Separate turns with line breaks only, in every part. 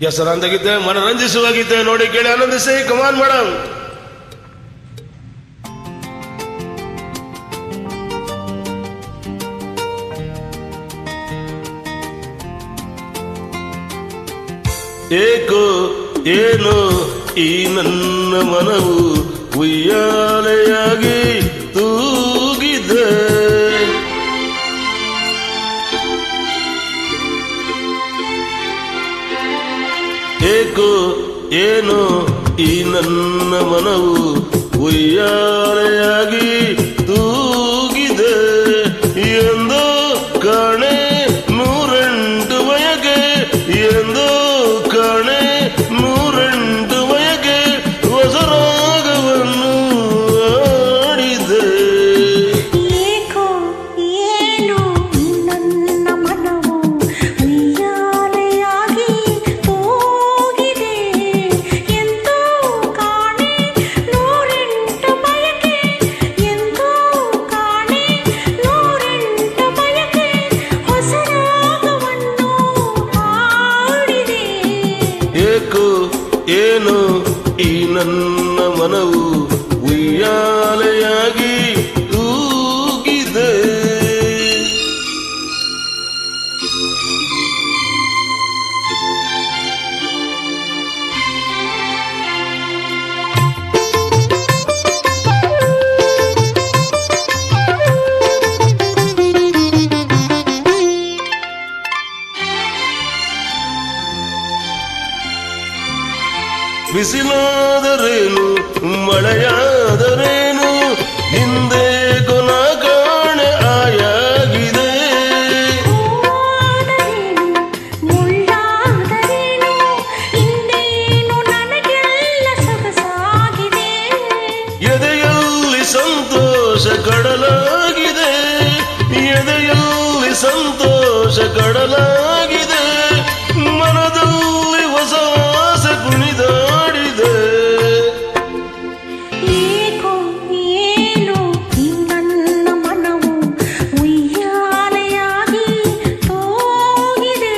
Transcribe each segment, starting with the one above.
ಹೆಸರಾಂತ ಗೀತೆ, ಮನರಂಜಿಸುವ ಗೀತೆ. ನೋಡಿ ಕೇಳಿ ಆನಂದಿಸಿ. ಕಮಾನ್ ಮೇಡಮ್. ಏಕೋ ಏನೋ ಈ ನನ್ನ ಮನವು ಉಯ್ಯಾಲೆಯಾಗಿ ತೂಗಿದೆ. ಏಕೋ ಏನೋ ಈ ನನ್ನ ಮನವು ಉಯ್ಯಾಲೆಯಾಗಿ ತೂಗಿದೆ. ಎಂದೋ ಕಾಣೆ ನೂರೆಂಟು ಬಯಕೆ, ಎಂದೋ ಕಾಣೆ ನೂರೆಂಟು ಬಯಕೆ, ಹೊಸ ರಾಗವನ್ನು ಆಡಿದೆ.
ಏಕೋ ಏನೋ ನನ್ನ ಮನವು ಉಯ್ಯಾಲೆಯಾಗಿ ತೂಗಿದೆ. ಎಂದೋ ಕಾಣೆ ನೂರೆಂಟು ಬಯಕೆ, ಎಂದೋ ಕಾಣೆ ನೂರೆಂಟು ಬಯಕೆ, ಹೊಸ ರಾಗವನ್ನು ಹಾಡಿದೆ.
ಏಕೋ ಏನೋ ಈ ನನ್ನ ಮನವು ಉಯ್ಯಾಲೆಯಾಗಿ ತೂಗಿದೆ. ಬಿಸಿಲಾದರೇನು ಮಳೆಯಾದರೇನು, ಹಿಂದೆ ಕೊನ ಕಾಣೆ ಆಯಾಗಿದೆ.
ಹೂವಾದರೇನು ಮುಳ್ಳಾದರೇನು, ಇನ್ನೇನು ನನಗೆಲ್ಲ ಸೊಗಸಾಗಿದೆ.
ಎದೆಯಲ್ಲಿ ಸಂತೋಷ ಕಡಲಾಗಿದೆ, ಎದೆಯಲ್ಲಿ ಸಂತೋಷ ಕಡಲಾಗಿದೆ. ಮನದಲ್ಲಿ ಹೊಸ ಆಸೆ ಕುಣಿದಾಡಿದೆ.
ಏಕೋ ಏನೋ ಈ ನನ್ನ ಮನವು ಉಯ್ಯಾಲೆಯಾಗಿ ತೂಗಿದೆ.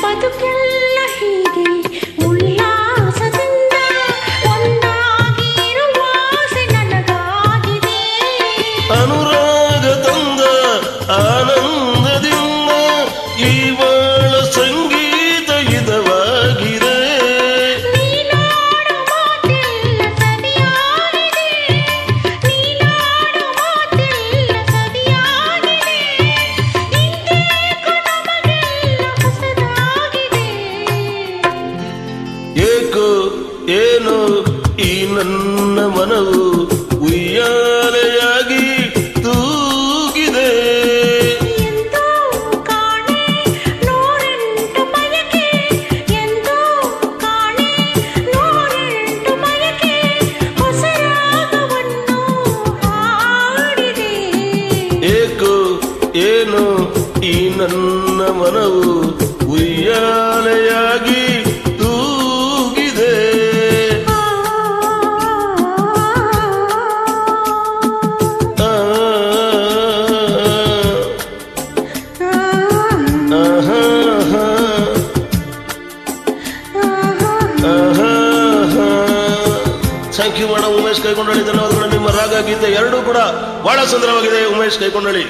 ಬದುಕೆಲ್ಲ ಹೀಗೆ ಉಲ್ಲಾಸದಿಂದ ಒಂದಾಗಿರುವ ಆಸೆ ನನಗಾಗಿದೆ.
ಅನುರಾಗ ತಂದ ಆನಂದದಿಂದ ಈ ಬಾಳ ಸಂಗೀತ ಇದವಾಗಿದೆ.
ನೀನಾಡು ಮಾತೆಲ್ಲ ಸರಿಯಾಗಿದೆ, ನೀನಾಡು ಮಾತೆಲ್ಲ ಸರಿಯಾಗಿದೆ, ಇಂದೇಕೋ ನಮಗೆಲ್ಲ ಹೊಸದಾಗಿದೆ.
ಏಕೋ ಏನೋ ಈ ನನ್ನ ಮನವು ಉಯ್ಯಾಲೆಯಾಗಿ ತೂಗಿದೆ.
ಎಂದೋ ಕಾಣೆ ನೂರೆಂಟು ಬಯಕೆ, ಎಂದೋ ಕಾಣೆ ನೂರೆಂಟು ಬಯಕೆ, ಹೊಸ ರಾಗವನ್ನು ಹಾಡಿದೆ.
ಏಕೋ ಏನೋ ಈ ನನ್ನ ಮನವು ಉಯ್ಯಾಲೆಯಾಗಿ ತೂಗಿದೆ. ಆ, ಆಹಾ, ಆಹಾ. Thank you madam. Umesh Kaikondahalli ಧನ್ಯವಾದಗಳು. ನಿಮ್ಮ ರಾಗ ಗೀತೆ ಎರಡೂ ಕೂಡ ಬಹಳ ಸುಂದರವಾಗಿದೆ ಉಮೇಶ್ ಕೈಕೊಂಡಳ್ಳಿ.